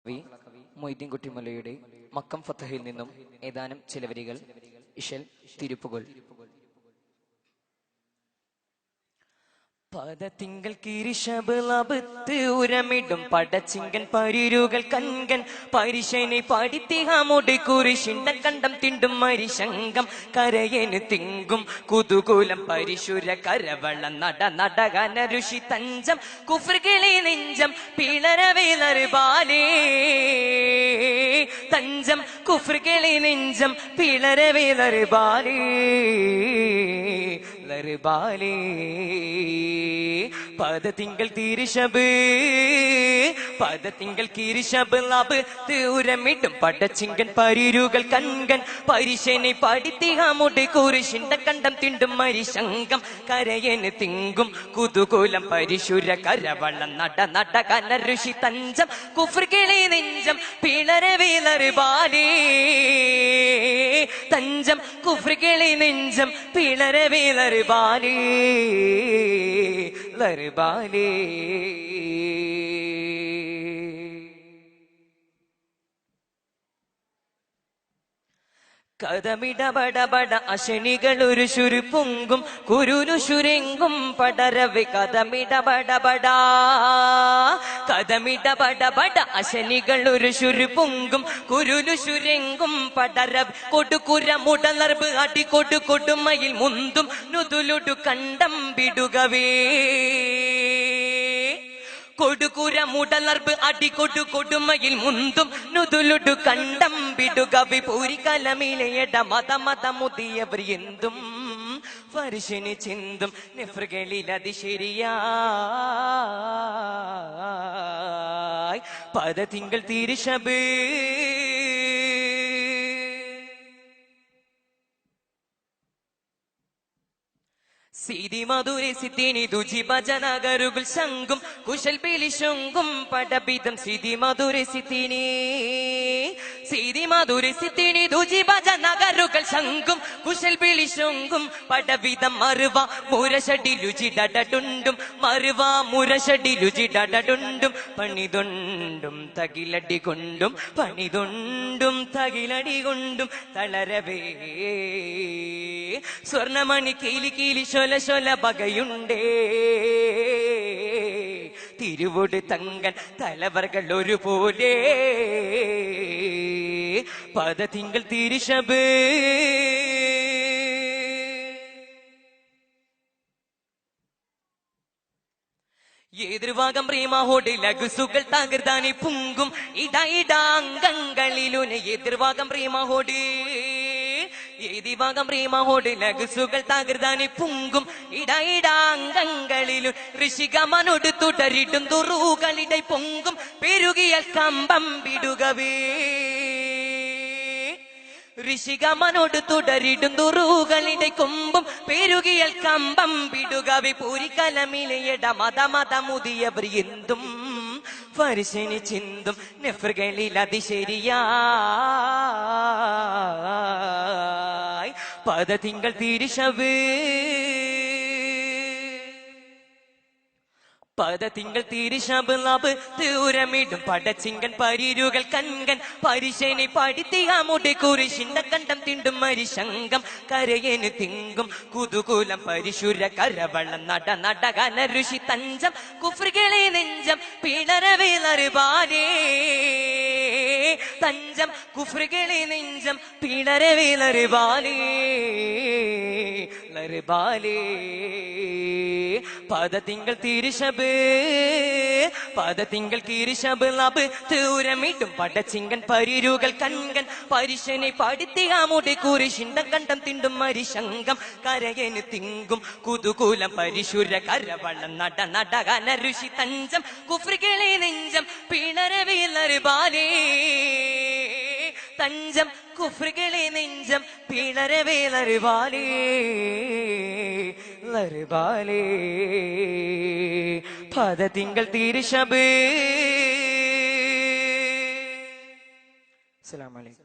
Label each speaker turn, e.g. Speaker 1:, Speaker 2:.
Speaker 1: മൊയ്തീൻ കുട്ടിമലയുടെ മക്കം ഫത്തഹിൽ നിന്നും ഏതാനും ചില വരികൾ. ഇശൽ തിരുപ്പുകൾ. പദത്തിങ്കൾ കിരിശബ് ഉരമിടും പടച്ചിങ്കൻ പരിരുകൾ കൻകൻ പരിശനെ പഠിത്തിഹാമോട് കുരിശിണ്ട കണ്ടം തിണ്ടും മരിശങ്കം കരയന് തിങ്കും കുതുകൂലം പരിശുര കരവള നട നടകന ഋഷി തഞ്ചം കുഫ്രകിളി നെഞ്ചം പിളരവേലറ് ബാലേ തഞ്ചം കുഫ്രകിളി നെഞ്ചം പിളരവേലറ് ബാലേ ലർബാലേ പദത്തിങ്കൾ തിരിശബ് പദത്തിങ്കൾ കിരിശബ് ലബ് ഉരമിടും പടച്ചിങ്കൻ പരിരുകൾ കൻകൻ പരിശനെ പഠിത്തിഹാമോട് കുരിശിണ്ട കണ്ടം തിണ്ടും മരിശങ്കം കരയന് തിങ്കും കുതുകൂലം പരിശുര കരവളം നട നടകന ഋഷി തഞ്ചം കുഫ്രകിളി നെഞ്ചം പിളരവേലറ് ബാലേ തഞ്ചം കുഫ്രകിളി നെഞ്ചം പിളരവേലറ് ബാലേ ലർബാലേ. കഥമിടപടപട അശനികളൊരു ശുരുപൊങ്കും കുരുരു ശുരെങ്കും പടരവെ കഥമിടപടപടാ കഥമിടപടപട അശനികളൊരു ശുരുപൊങ്കും കുരുരു ശുരെങ്കും പടരവ് കൊടുക്കുര മുടലർബ് അടി കൊടു കൊടുമയിൽ മുന്തും നുതുലുടു കണ്ടം വിടുകവേ കൊടുക്കുര മുടലർബ് അടി കൊടു കൊടുമയിൽ മുന്തും നുതുലുടു കണ്ടം വിടുകവി പൂരികലമിലയട മത മത മുതിയവർ എന്തും ഫർശിന് ചിന്തും നെഫ്രകളിലതി ശരിയായി പദത്തിങ്കൾ തിരിശബ് സീതി മധുരെ സിത്തിനി ദുജി ഭജനഗരുകൾ ശങ്കും കുശൽ പിലിശുങ്കും പടബിതം സീതി മധുരെ സിത്തിനി സീതി മധുരെ സിത്തിനി ദുജി ഭജനഗരുകൾ ശങ്കും കുശൽ പിലിശുങ്കും പടബിതം മറുവ മുരശടി രുചി ഡഡുണ്ടും മറുവ മുരശടി രുചി ഡഡുണ്ടും പണിതൊണ്ടും തകിലടി കൊണ്ടും പണിതൊണ്ടും തകിലടി കൊണ്ടും തളരവേ സ്വർണമണി കീലി കീലി ശൊല ശൊല ബകയുണ്ടേ തിരുവോട് തങ്കൻ തലവർകൾ ഒരുപോലെ പദത്തിങ്കൾ തിരിശബ് എതിർഭാഗം പ്രേമഹോട് ലഘുസുകൾ തകർത്താനി പുങ്കും ഇടയിടാംഗങ്ങളിലുന് എതിർഭാഗം പ്രേമഹോട് ഏതിഭാഗം പ്രേമഹോട് ലഘുസുകൾ തകർത്താനി പുങ്കും ഇടയിടാംഗങ്ങളിലും ഋഷികമനോട് തുടരിടും തുറുകളിടை പൊങ്കും പെരുകിയ കമ്പം വിടുകവേ ഋഷികമനോട് തുടരിടും തുറുകളിടை കൊമ്പും പെരുകിയ കമ്പം വിടുകവേ പൂരികലമിലയട മത മത മുതിയവർ എന്തും ഫർശിന് ചിന്തും നെഫ്രകളിൽ അതി ശരിയായി പദത്തിങ്കൾ തിരിശബ് പദത്തിങ്കൾ തിരിശബ് ലബ് ഉരമിടും പടച്ചിങ്കൻ പരിരുകൾ കൻകൻ പരിശനെ പഠിത്തിഹാമോട് കുരിശിണ്ട കണ്ടം തിണ്ടും മരിശങ്കം കരയന് തിങ്കും കുതുകൂലം പരിശുര കരവളം നട നടകന ഋഷി തഞ്ചം കുഫ്രകിളി നെഞ്ചം പിളരവേലറ് ബാലേ തഞ്ചം കുഫ്രകിളി നെഞ്ചം പിളരവേലറ് ബാലേ ലർബാലേ പദത്തിങ്കൾ തിരിശബ് പദത്തിങ്കൾ കിരിശബ് ലബ് ഉരമിടും പടച്ചിങ്കൻ പരിരുകൾ കൻകൻ പരിശനെ പഠിത്തിഹാമോട് കുരിശിണ്ട കണ്ടം തിണ്ടും മരിശങ്കം കരയന് തിങ്കും കുതുകൂലം പരിശുര കരവളം നട നടകന ഋഷി തഞ്ചം കുഫ്രകിളി നെഞ്ചം പിളരവേലറ് ബാലേ തഞ്ചം കുഫ്രകിളി നെഞ്ചം പിളരവേലറ് ബാലേ ലർബാലേ പദത്തിങ്കൾ തിരിശബ്. അസ്സലാമു അലൈക്കും.